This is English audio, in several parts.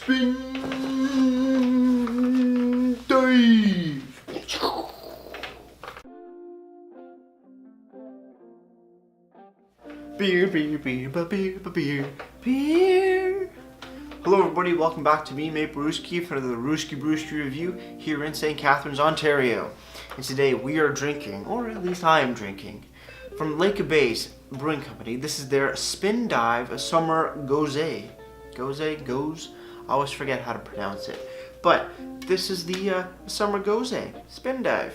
Spin dive. Beer. Hello everybody, welcome back to me, Maple Brewski, for the Rooski Brewski review here in St. Catharines, Ontario. And today we are drinking, or at least I am drinking, from Lake Bay's Brewing Company. This is their Spin Dive Summer Gose. Goes? I always forget how to pronounce it. But this is the Summer Gose Spin Dive.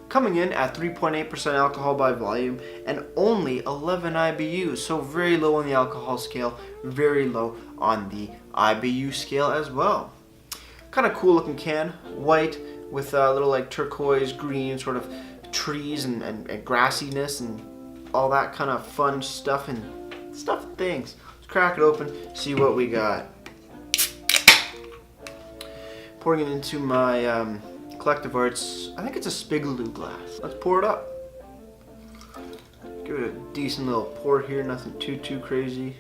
Coming in at 3.8% alcohol by volume and only 11 IBUs, so very low on the alcohol scale, very low on the IBU scale as well. Kind of cool looking can, white with a little like turquoise green sort of trees and grassiness and all that kind of fun stuff and things. Let's crack it open, see what we got. Pouring it into my Collective Arts, I think it's a Spigaloo glass. Let's pour it up. Give it a decent little pour here, nothing too crazy.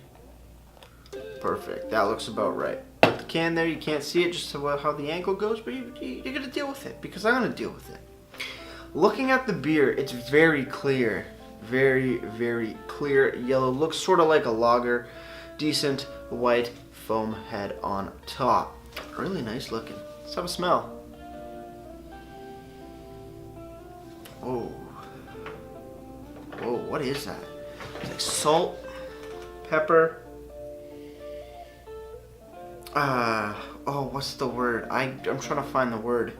Perfect, that looks about right. Put the can there, you can't see it just how the angle goes, but you're gonna deal with it, because I'm gonna deal with it. Looking at the beer, it's very clear. Very clear yellow, looks sort of like a lager. Decent white foam head on top. Really nice looking. Let's have a smell. Whoa, what is that? It's like salt, pepper. What's the word? I'm trying to find the word.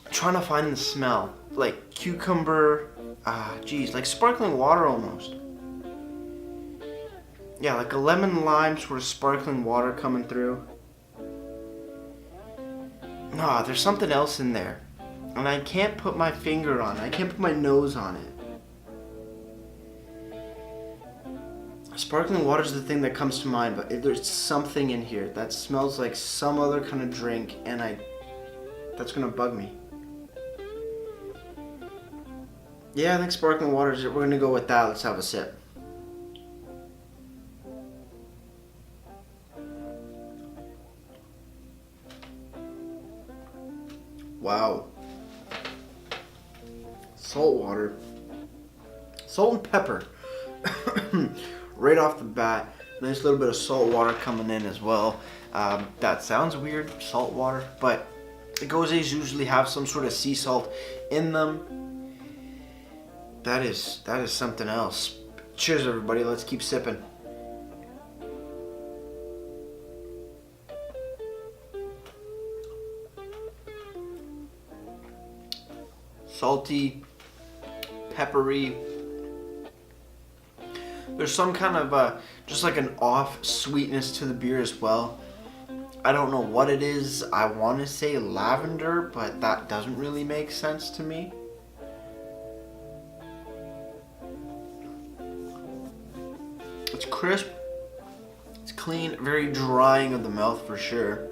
I'm trying to find the smell. Like cucumber, like sparkling water almost. Yeah, like a lemon lime sort of sparkling water coming through. There's something else in there. And I can't put my finger on it. I can't put my nose on it. Sparkling water is the thing that comes to mind, but there's something in here that smells like some other kind of drink, and that's gonna bug me. Yeah, I think sparkling water is it. We're gonna go with that. Let's have a sip. Wow. Salt water. Salt and pepper. Right off the bat. Nice little bit of salt water coming in as well. That sounds weird, salt water, but the Goses usually have some sort of sea salt in them. That is something else. Cheers everybody, let's keep sipping. Salty, peppery. There's some kind of just like an off sweetness to the beer as well. I don't know what it is. I want to say lavender, but that doesn't really make sense to me. It's crisp, it's clean, very drying of the mouth for sure.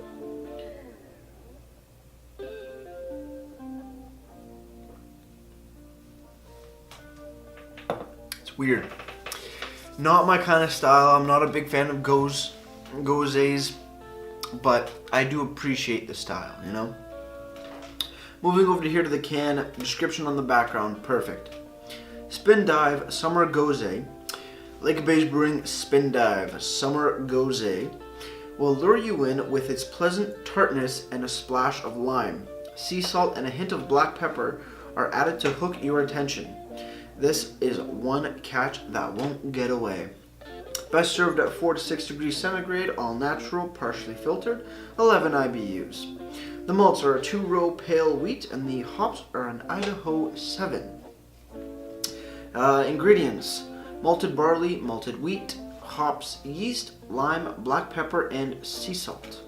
It's weird. Not my kind of style. I'm not a big fan of Goses, but I do appreciate the style, you know? Moving over to here to the can, description on the background, perfect. Spin Dive Summer Gose. Lake Bay's Brewing Spin Dive Summer Gose will lure you in with its pleasant tartness and a splash of lime. Sea salt and a hint of black pepper are added to hook your attention. This is one catch that won't get away. Best served at 4 to 6 degrees centigrade, all natural, partially filtered, 11 IBUs. The malts are a 2-row pale wheat and the hops are an Idaho 7. Ingredients: malted barley, malted wheat, hops, yeast, lime, black pepper, and sea salt.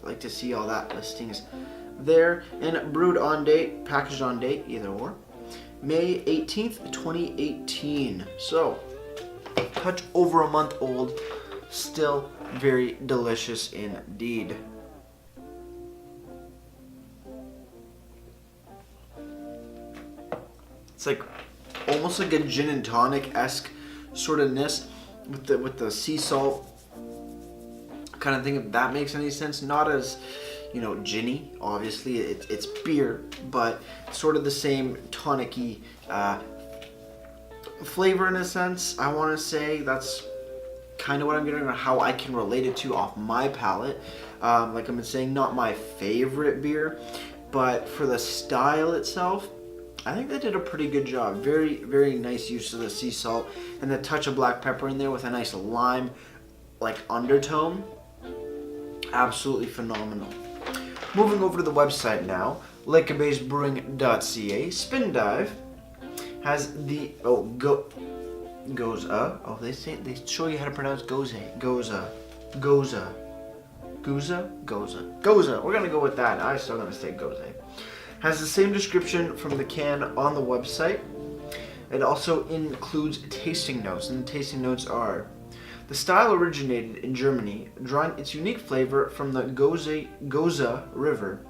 I like to see all that listings there. And brewed on date, packaged on date, either or. May 18th, 2018. So, touch over a month old. Still very delicious indeed. It's like almost like a gin and tonic-esque sort of ness. with the sea salt kind of thing, if that makes any sense. Not as, ginny, obviously, it's beer, but sort of the same tonic-y flavor in a sense. I want to say that's kind of what I'm getting, or how I can relate it to off my palate. Like I've been saying, not my favorite beer, but for the style itself, I think they did a pretty good job. Very, very nice use of the sea salt and the touch of black pepper in there with a nice lime like undertone. Absolutely phenomenal. Moving over to the website now, lakeabaysbrewing.ca. Spin Dive has the Goza. Oh, they show you how to pronounce Goza. Goza. We're gonna go with that. I'm still gonna say Goza. Has the same description from the can on the website. It also includes tasting notes, and the tasting notes are: the style originated in Germany, drawing its unique flavor from the Goza River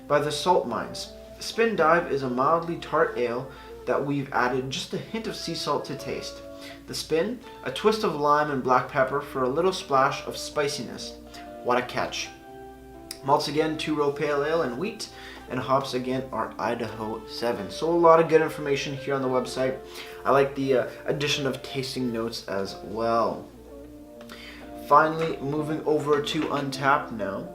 by the salt mines. Spin Dive is a mildly tart ale that we've added just a hint of sea salt to taste. The spin, a twist of lime and black pepper for a little splash of spiciness. What a catch. Malts again, 2-row pale ale and wheat, and hops again are Idaho 7. So a lot of good information here on the website. I like the addition of tasting notes as well. Finally, moving over to Untappd now.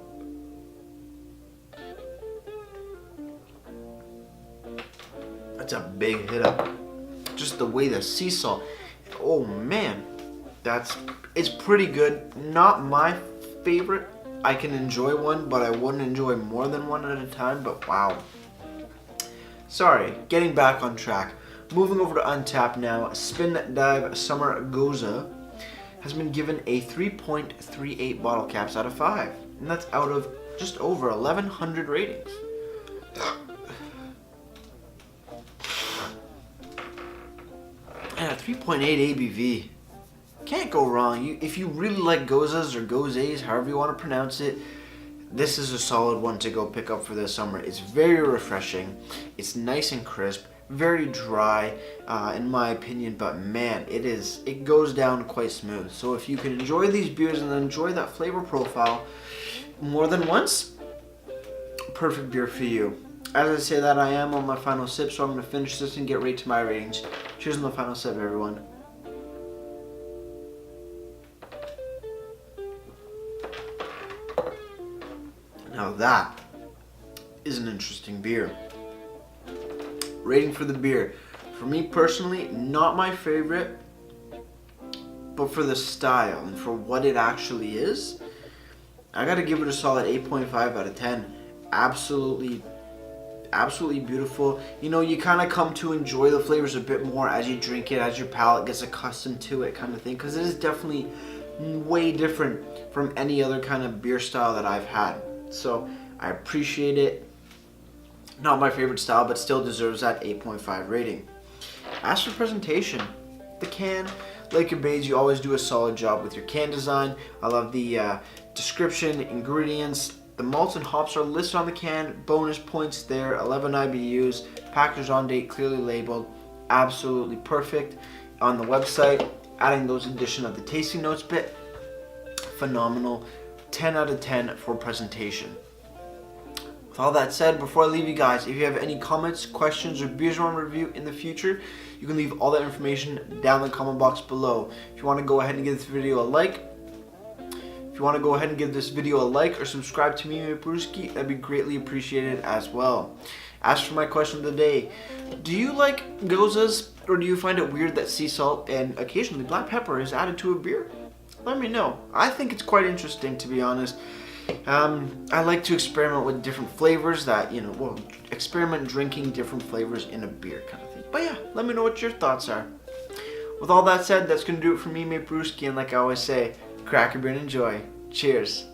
That's a big hit up. Just the way the sea salt, oh man, it's pretty good. Not my favorite. I can enjoy one, but I wouldn't enjoy more than one at a time, but wow. Sorry, getting back on track. Moving over to Untappd now, Spin Dive Summer Goza has been given a 3.38 bottle caps out of 5, and that's out of just over 1,100 ratings. And a 3.8 ABV. Can't go wrong. If you really like Gozas or Gozes, however you want to pronounce it, this is a solid one to go pick up for this summer. It's very refreshing. It's nice and crisp, very dry, in my opinion, but man, it goes down quite smooth. So if you can enjoy these beers and enjoy that flavor profile more than once, perfect beer for you. As I say that, I am on my final sip, so I'm going to finish this and get right to my ratings. Cheers on the final sip, everyone. Now that is an interesting beer. Rating for the beer. For me personally, not my favorite, but for the style and for what it actually is, I gotta give it a solid 8.5 out of 10. Absolutely beautiful. You kind of come to enjoy the flavors a bit more as you drink it, as your palate gets accustomed to it, kind of thing, because it is definitely way different from any other kind of beer style that I've had. So I appreciate it. Not my favorite style, but still deserves that 8.5 rating. As for presentation, the can, Lake of Bays, you always do a solid job with your can design. I love the description, ingredients. The malts and hops are listed on the can. Bonus points there. 11 IBUs. Packers on date, clearly labeled. Absolutely perfect. On the website, adding those addition of the tasting notes bit. Phenomenal. 10 out of 10 for presentation. With all that said, before I leave you guys, if you have any comments, questions, or beers you want to review in the future, you can leave all that information down in the comment box below. If you want to go ahead and give this video a like, or subscribe to me, Brewski, that'd be greatly appreciated as well. As for my question of the day, do you like Gozas, or do you find it weird that sea salt and occasionally black pepper is added to a beer? Let me know. I think it's quite interesting, to be honest. I like to experiment with different flavors experiment drinking different flavors in a beer kind of thing. But yeah, let me know what your thoughts are. With all that said, that's going to do it for me, Mate Brewski, and like I always say, crack a beer and enjoy. Cheers.